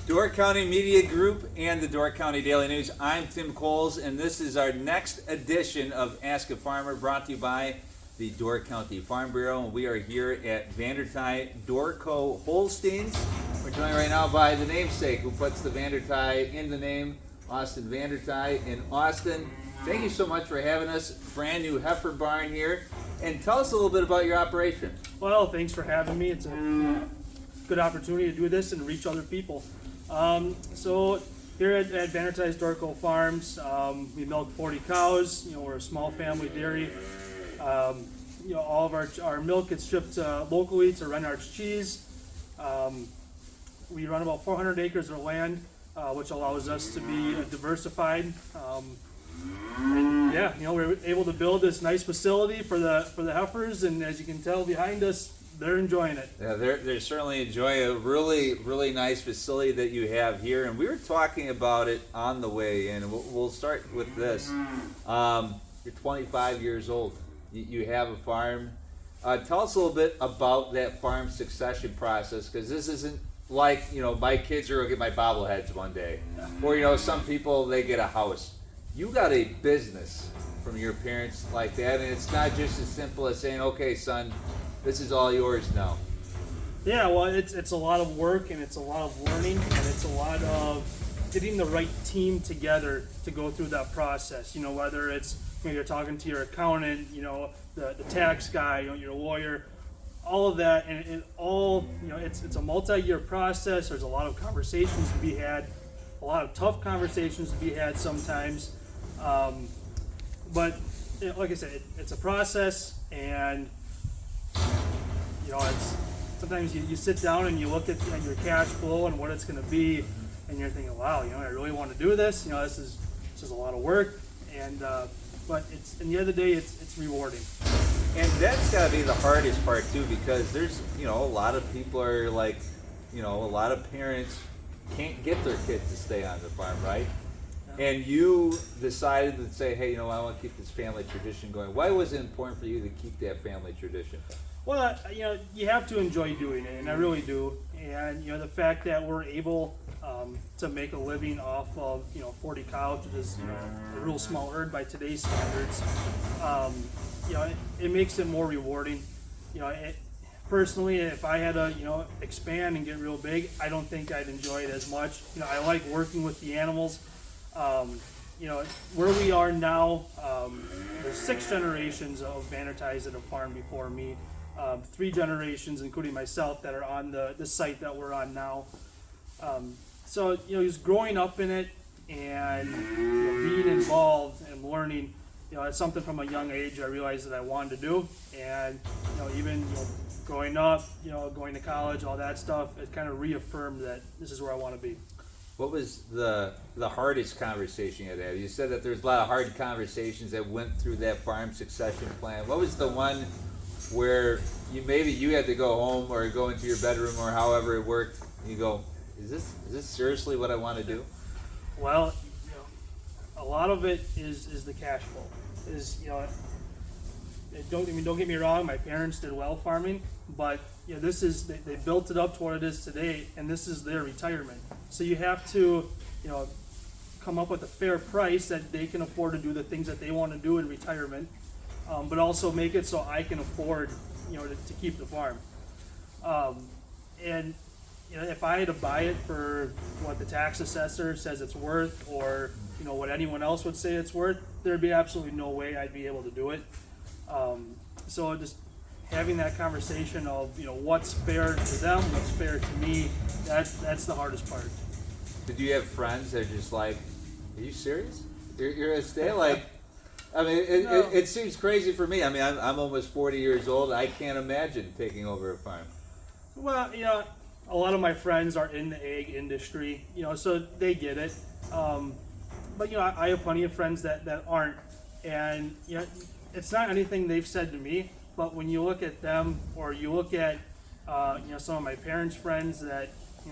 Door County Media Group and the Door County Daily News. I'm Tim Coles, and this is our next edition of Ask a Farmer, brought to you by the Door County Farm Bureau. And we are here at Vandertie Doorco Holsteins. We're joined right now by the namesake who puts the Vandertie in the name, Austin Vandertie. And Austin, thank you so much for having us. Brand new heifer barn here. And tell us a little bit about your operation. Well, thanks for having me. It's a good opportunity to do this and reach other people. So here at Vandertie's Doorco Farms, we milk 40 cows. We're a small family dairy. All of our milk gets shipped locally to Renard's Cheese. We run about 400 acres of land, which allows us to be diversified. We're able to build this nice facility for the heifers, and as you can tell behind us, they're enjoying it. Yeah, they're certainly enjoying a really nice facility that you have here, and we were talking about it on the way in. We'll start with this. You're 25 years old. You have a farm. Tell us a little bit about that farm succession process, because this isn't like my kids are gonna get my bobbleheads one day, or some people they get a house. You got a business from your parents like that, and it's not just as simple as saying, "Okay, son, this is all yours now." Yeah, well, it's a lot of work, and it's a lot of learning, and it's a lot of getting the right team together to go through that process. Whether it's you're talking to your accountant, the tax guy, your lawyer, all of that, and it all it's a multi-year process. There's a lot of conversations to be had, a lot of tough conversations to be had sometimes, but like I said, it's a process, and it's sometimes you sit down and you look at your cash flow and what it's going to be, and you're thinking, wow, I really want to do this. This is a lot of work, and but it's in the end of the day, it's rewarding. And that's got to be the hardest part too, because there's a lot of people are like, a lot of parents can't get their kids to stay on the farm, right? Yeah. And you decided to say, hey, I want to keep this family tradition going. Why was it important for you to keep that family tradition? Well, you have to enjoy doing it, and I really do. And the fact that we're able to make a living off of 40 cows, which is a real small herd by today's standards, it makes it more rewarding. Personally, if I had to expand and get real big, I don't think I'd enjoy it as much. I like working with the animals. Where we are now, there's 6 generations of Vanderties that have farmed before me. 3 generations, including myself, that are on the site that we're on now. So just growing up in it and being involved and learning, it's something from a young age I realized that I wanted to do. And even growing up, going to college, all that stuff, it kind of reaffirmed that this is where I want to be. What was the hardest conversation you had to have? You said that there's a lot of hard conversations that went through that farm succession plan. What was the one where you had to go home or go into your bedroom or however it worked, and you go, is this seriously what I want to do? Well, a lot of it is the cash flow. Don't get me wrong, my parents did well farming, but they built it up to what it is today, and this is their retirement. So you have to come up with a fair price that they can afford to do the things that they want to do in retirement, but also make it so I can afford to keep the farm. And if I had to buy it for what the tax assessor says it's worth, or what anyone else would say it's worth, there'd be absolutely no way I'd be able to do it. So just having that conversation of what's fair to them, what's fair to me, that's the hardest part. Did you have friends that are just like, are you serious? You're gonna stay? Like, I mean, it seems crazy for me. I mean, I'm almost 40 years old. I can't imagine taking over a farm. Well, a lot of my friends are in the egg industry, so they get it. But I have plenty of friends that aren't, and it's not anything they've said to me. But when you look at them, or you look at some of my parents' friends that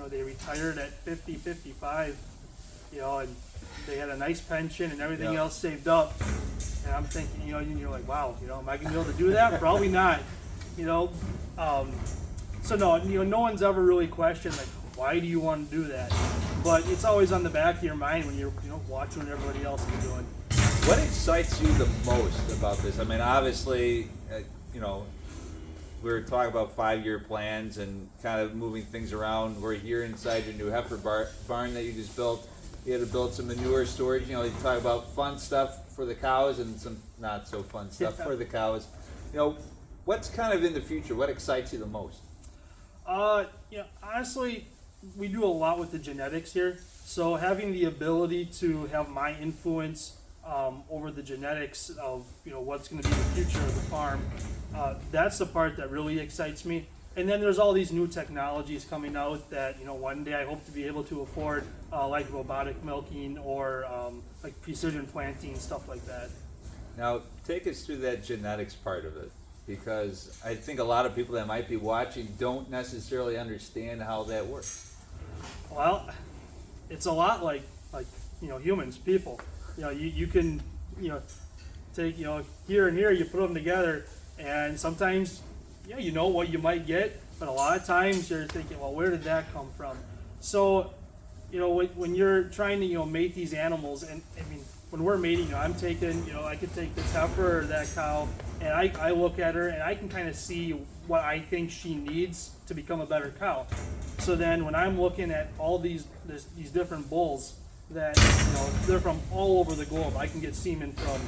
they retired at 50, 55, and they had a nice pension and everything else saved up, and I'm thinking, you're like, wow, am I gonna be able to do that? Probably not, So no, no one's ever really questioned like, Why do you want to do that? But it's always on the back of your mind when you're watching what everybody else is doing. What excites you the most about this? I mean, obviously, we were talking about 5-year plans and kind of moving things around. We're here inside your new heifer barn that you just built. You had to build some manure storage. You talk about fun stuff for the cows and some not so fun stuff for the cows. What's kind of in the future? What excites you the most? Honestly, we do a lot with the genetics here. So having the ability to have my influence over the genetics of what's going to be the future of the farm, that's the part that really excites me. And then there's all these new technologies coming out that one day I hope to be able to afford, like robotic milking or like precision planting, stuff like that. Now, take us through that genetics part of it, because I think a lot of people that might be watching don't necessarily understand how that works. Well, it's a lot like humans, people. You can take here and here, you put them together, and sometimes what you might get, but a lot of times you're thinking, well, where did that come from? So when you're trying to mate these animals, and I mean when we're mating, I'm taking I could take this heifer or that cow, and I look at her and I can kind of see what I think she needs to become a better cow. So then when I'm looking at all these different bulls that they're from all over the globe, I can get semen from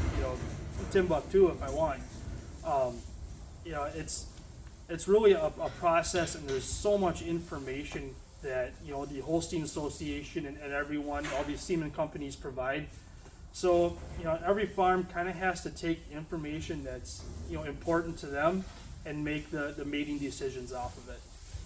Timbuktu if I want. It's really a process, and there's so much information that the Holstein Association and everyone, all these semen companies provide. So every farm kind of has to take information that's important to them and make the mating decisions off of it.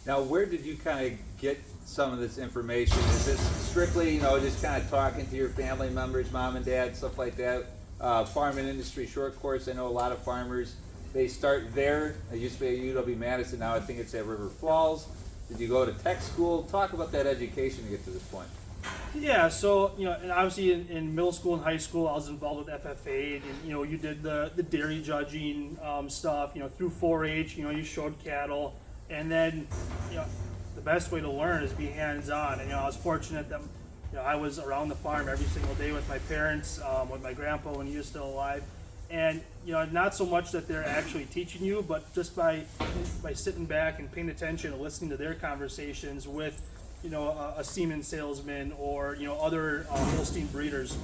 Now, where did you kind of get some of this information? Is this strictly just kind of talking to your family members, mom and dad, stuff like that? Farm and Industry Short Course, I know a lot of farmers, they start there. It used to be at UW-Madison, now I think it's at River Falls. Did you go to tech school? Talk about that education to get to this point. Yeah, so and obviously in middle school and high school, I was involved with FFA, and you did the dairy judging stuff. Through 4-H, you showed cattle, and then the best way to learn is be hands-on. And I was fortunate that I was around the farm every single day with my parents, with my grandpa when he was still alive, and not so much that they're actually teaching you, but just by sitting back and paying attention and listening to their conversations with a semen salesman or other Holstein breeders.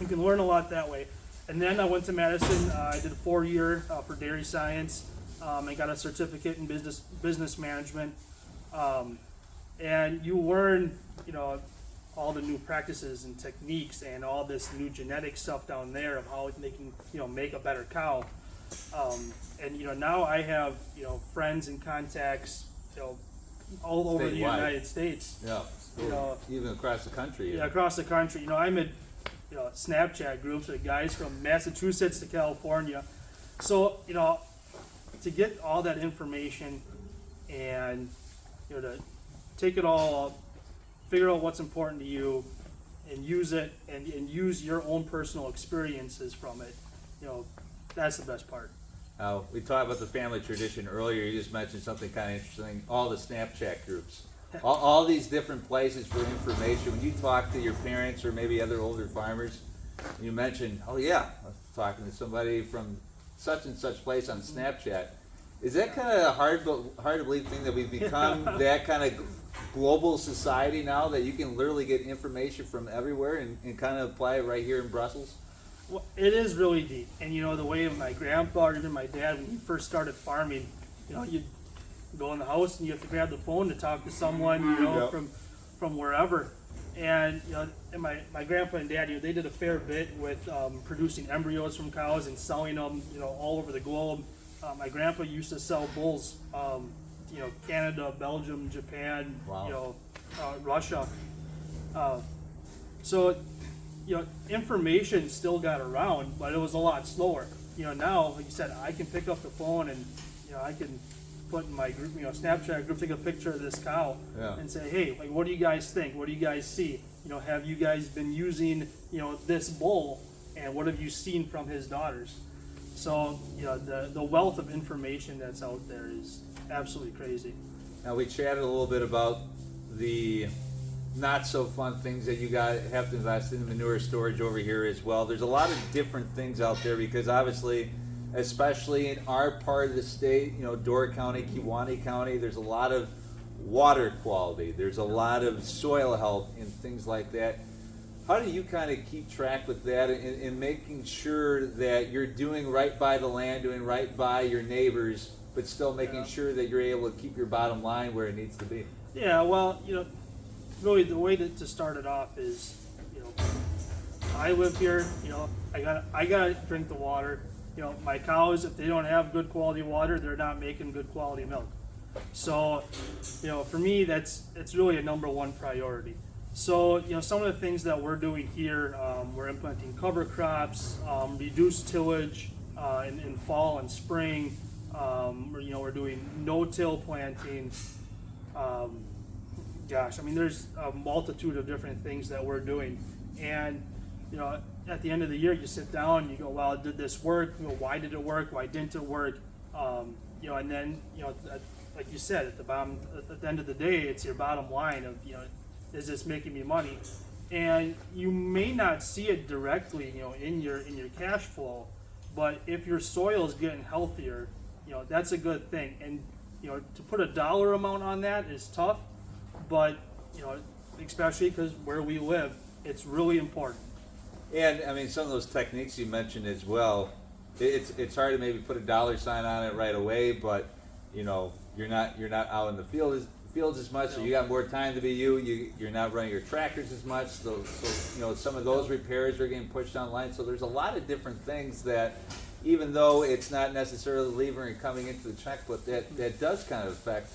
You can learn a lot that way. And then I went to Madison. I did a 4-year for dairy science. I got a certificate in business management. And you learn all the new practices and techniques and all this new genetic stuff down there of how they can make a better cow. And now I have friends and contacts all over the United States. Yeah, even across the country. Yeah, across the country. I'm in Snapchat groups with guys from Massachusetts to California. So to get all that information and to take it all up, figure out what's important to you, and use it, and use your own personal experiences from it. That's the best part. We talked about the family tradition earlier. You just mentioned something kind of interesting. All the Snapchat groups, all these different places for information. When you talk to your parents or maybe other older farmers, you mentioned, oh yeah, I was talking to somebody from such and such place on Snapchat. Is that kind of a hard to believe thing that we've become that kind of global society now that you can literally get information from everywhere and kind of apply it right here in Brussels? Well, it is really deep, and the way of my grandpa or even my dad when he first started farming, you'd go in the house and you have to grab the phone to talk to someone, Yep. from wherever, and and my grandpa and dad, they did a fair bit with producing embryos from cows and selling them, all over the globe. My grandpa used to sell bulls, Canada, Belgium, Japan, Wow. Russia, so. Information still got around, but it was a lot slower. Now, like you said, I can pick up the phone and, I can put in my group, Snapchat group, take a picture of this cow and say, hey, like, what do you guys think? What do you guys see? Have you guys been using, this bull, and what have you seen from his daughters? So, the wealth of information that's out there is absolutely crazy. Now, we chatted a little bit about the not so fun things that you got have to invest in manure storage over here as well. There's a lot of different things out there because obviously, especially in our part of the state, Door County, Kewaunee County, there's a lot of water quality. There's a lot of soil health and things like that. How do you kind of keep track with that and making sure that you're doing right by the land, doing right by your neighbors, but still making sure that you're able to keep your bottom line where it needs to be? Yeah, well, really the way to start it off is, I live here, I gotta drink the water. My cows, if they don't have good quality water, they're not making good quality milk. So, for me, it's really a number one priority. So, some of the things that we're doing here, we're implementing cover crops, reduced tillage in fall and spring. We're doing no-till planting. There's a multitude of different things that we're doing. And, at the end of the year, you sit down and you go, well, did this work? Why did it work? Why didn't it work? And then, like you said, at the end of the day, it's your bottom line of, is this making me money? And you may not see it directly, in your cash flow, but if your soil is getting healthier, that's a good thing. And, to put a dollar amount on that is tough, but, especially because where we live, it's really important. And some of those techniques you mentioned as well, it's hard to maybe put a dollar sign on it right away, but you're not out in the fields as much, so you got more time to be you're not running your tractors as much, so some of those repairs are getting pushed online. So there's a lot of different things that, even though it's not necessarily levering and coming into the checkbook, that does kind of affect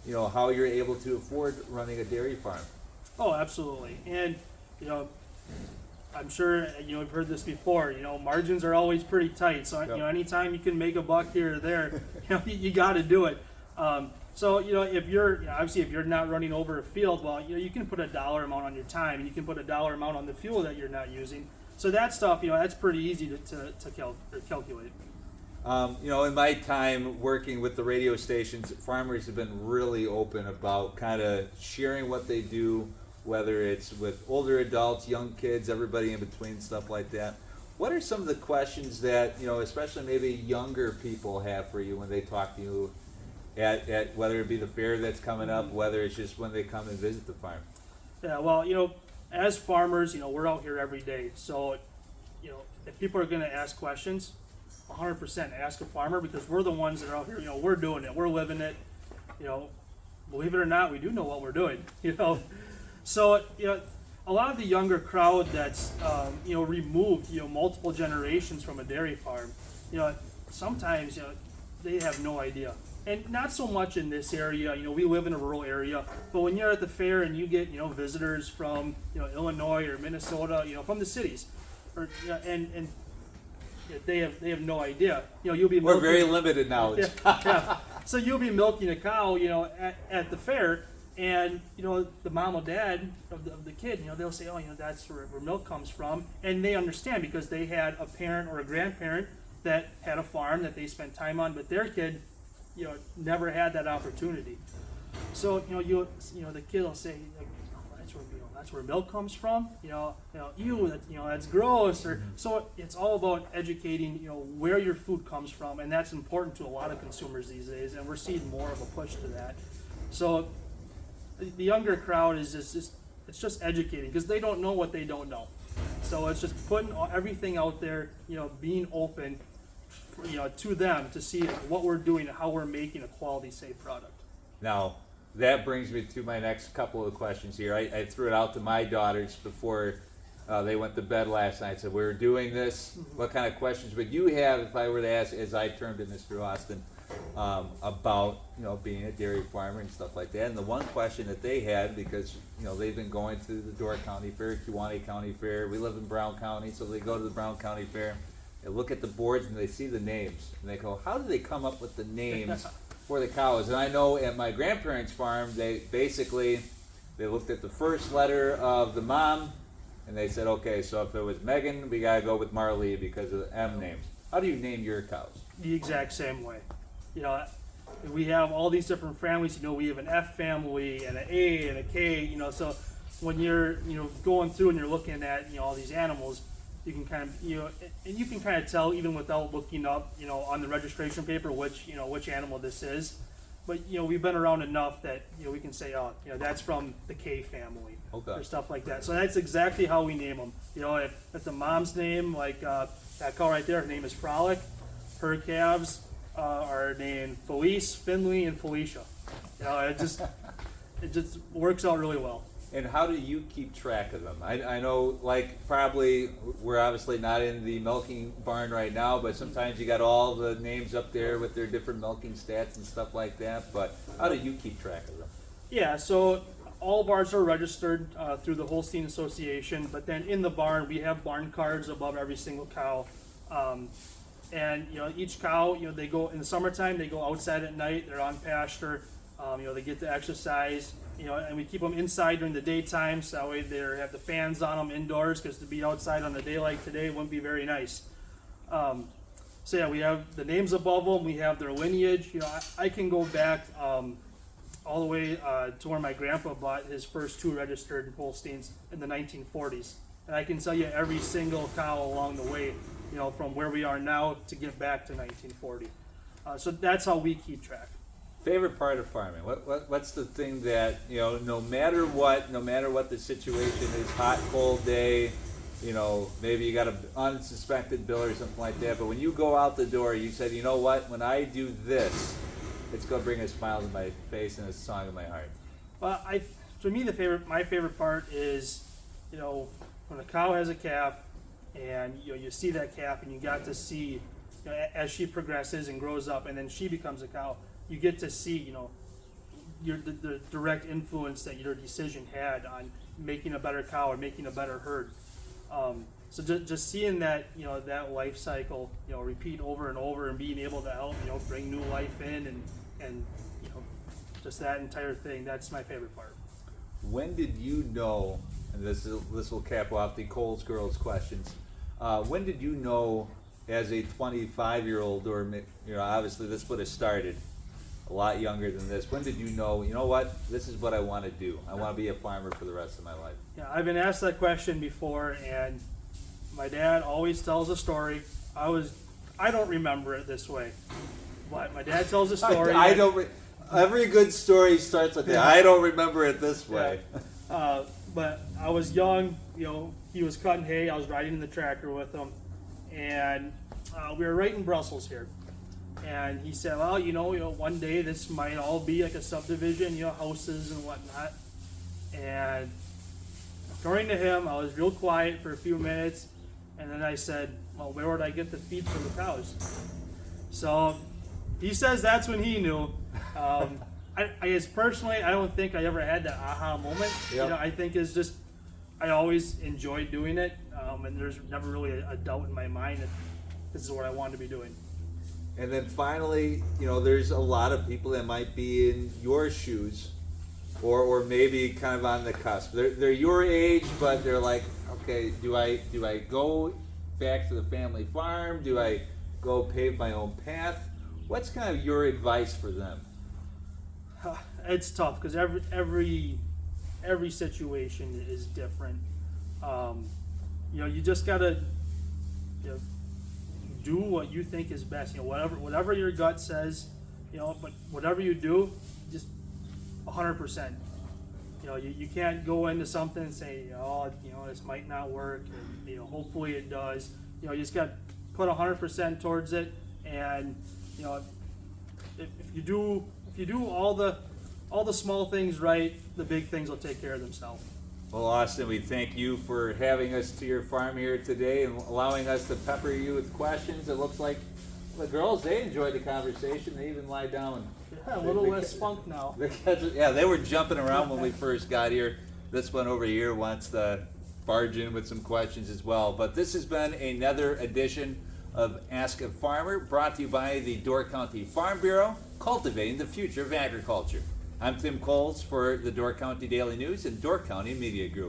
how you're able to afford running a dairy farm. Oh, absolutely. And I'm sure you've heard this before. Margins are always pretty tight. So anytime you can make a buck here or there, you got to do it. So if you're not running over a field, well, you can put a dollar amount on your time, and you can put a dollar amount on the fuel that you're not using. So that stuff, that's pretty easy to calculate. In my time working with the radio stations, farmers have been really open about kind of sharing what they do, whether it's with older adults, young kids, everybody in between, stuff like that. What are some of the questions that, especially maybe younger people have for you when they talk to you at whether it be the fair that's coming up, whether it's just when they come and visit the farm? Yeah, well, as farmers, we're out here every day. So, if people are going to ask questions, 100% ask a farmer, because we're the ones that are out here, we're doing it, we're living it. Believe it or not, we do know what we're doing, So, a lot of the younger crowd that's, removed, multiple generations from a dairy farm, sometimes, they have no idea. And not so much in this area, we live in a rural area, but when you're at the fair and you get, visitors from, Illinois or Minnesota, from the cities, or, and they have no idea. You'll be We're very limited knowledge. Yeah. So you'll be milking a cow, at the fair, and the mom or dad of the kid, they'll say, oh, that's where milk comes from, and they understand because they had a parent or a grandparent that had a farm that they spent time on, but their kid, never had that opportunity. So the kid will say, like, that's where milk comes from. That's gross. Or so it's all about educating, where your food comes from, and that's important to a lot of consumers these days. And we're seeing more of a push to that. So the younger crowd is just educating, because they don't know what they don't know. So it's just putting everything out there, being open, to them to see what we're doing and how we're making a quality, safe product. Now, that brings me to my next couple of questions here. I threw it out to my daughters before they went to bed last night. So we were doing this. What kind of questions would you have if I were to ask, as I termed it, Mr. Austin, about being a dairy farmer and stuff like that? And the one question that they had, because they've been going to the Door County Fair, Kewaunee County Fair. We live in Brown County, so they go to the Brown County Fair. They look at the boards and they see the names, and they go, how do they come up with the names for the cows? And I know at my grandparents' farm, they looked at the first letter of the mom, and they said, okay, so if it was Megan, we gotta go with Marley because of the M names. How do you name your cows? The exact same way. we have all these different families. You know, we have an F family and an A and a K. You know, so when you're going through and you're looking at all these animals, you can kind of and you can kind of tell even without looking up on the registration paper which animal this is. But we've been around enough that we can say, oh, that's from the K family, Okay. or stuff like that. So that's exactly how we name them. If the mom's name, like that cow right there, her name is Frolic. Her calves are named Felice, Finley, and Felicia. It just works out really well. And how do you keep track of them? I know, like, probably we're obviously not in the milking barn right now, but sometimes you got all the names up there with their different milking stats and stuff like that. But how do you keep track of them? Yeah, so all barns are registered through the Holstein Association, but then in the barn we have barn cards above every single cow. And each cow, they go in the summertime, they go outside at night, they're on pasture, they get to exercise. And we keep them inside during the daytime, so that way they have the fans on them indoors, because to be outside on a day like today wouldn't be very nice. So yeah, we have the names above them, we have their lineage. I can go back all the way to where my grandpa bought his first 2 registered Holsteins in the 1940s. And I can tell you every single cow along the way, from where we are now to get back to 1940. So that's how we keep track. Favorite part of farming? What's the thing that no matter what the situation is, hot, cold day, maybe you got an unsuspected bill or something like that, but when you go out the door, you said, you know what? When I do this, it's gonna bring a smile to my face and a song in my heart. Well, for me, my favorite part is, when a cow has a calf, and you see that calf, and you got to see, as she progresses and grows up, and then she becomes a cow. You get to see, the direct influence that your decision had on making a better cow or making a better herd. So just seeing that, that life cycle, repeat over and over, and being able to help, bring new life in, and just that entire thing. That's my favorite part. When did you know? And this will cap off the Coles girls questions. When did you know, as a 25-year-old, or obviously this would have started a lot younger than this, when did you know what, this is what I want to do? I want to be a farmer for the rest of my life. Yeah, I've been asked that question before, and my dad always tells a story. I don't remember it this way, but my dad tells a story. I don't. Every good story starts with that. I don't remember it this way. Yeah. But I was young. He was cutting hay. I was riding in the tractor with him, and we were right in Brussels here. And he said, well, one day this might all be like a subdivision, houses and whatnot. And according to him, I was real quiet for a few minutes, and then I said, well, where would I get the feed for the cows? So he says that's when he knew. I guess personally, I don't think I ever had that aha moment. Yep. I think it's just, I always enjoyed doing it, and there's never really a doubt in my mind that this is what I wanted to be doing. And then finally, there's a lot of people that might be in your shoes, or maybe kind of on the cusp. They're your age, but they're like, okay, do I go back to the family farm? Do I go pave my own path? What's kind of your advice for them? It's tough because every situation is different. You just gotta do what you think is best. Whatever your gut says, but whatever you do, just 100%. You can't go into something and say, this might not work, and hopefully it does. You just got to put 100% towards it, and if you do all the small things right, the big things will take care of themselves. Well, Austin, we thank you for having us to your farm here today and allowing us to pepper you with questions. It looks like the girls, they enjoyed the conversation. They even lie down. Yeah, a little less spunk now. They were jumping around when we first got here. This one over here wants to barge in with some questions as well. But this has been another edition of Ask a Farmer, brought to you by the Door County Farm Bureau, cultivating the future of agriculture. I'm Tim Coles for the Door County Daily News and Door County Media Group.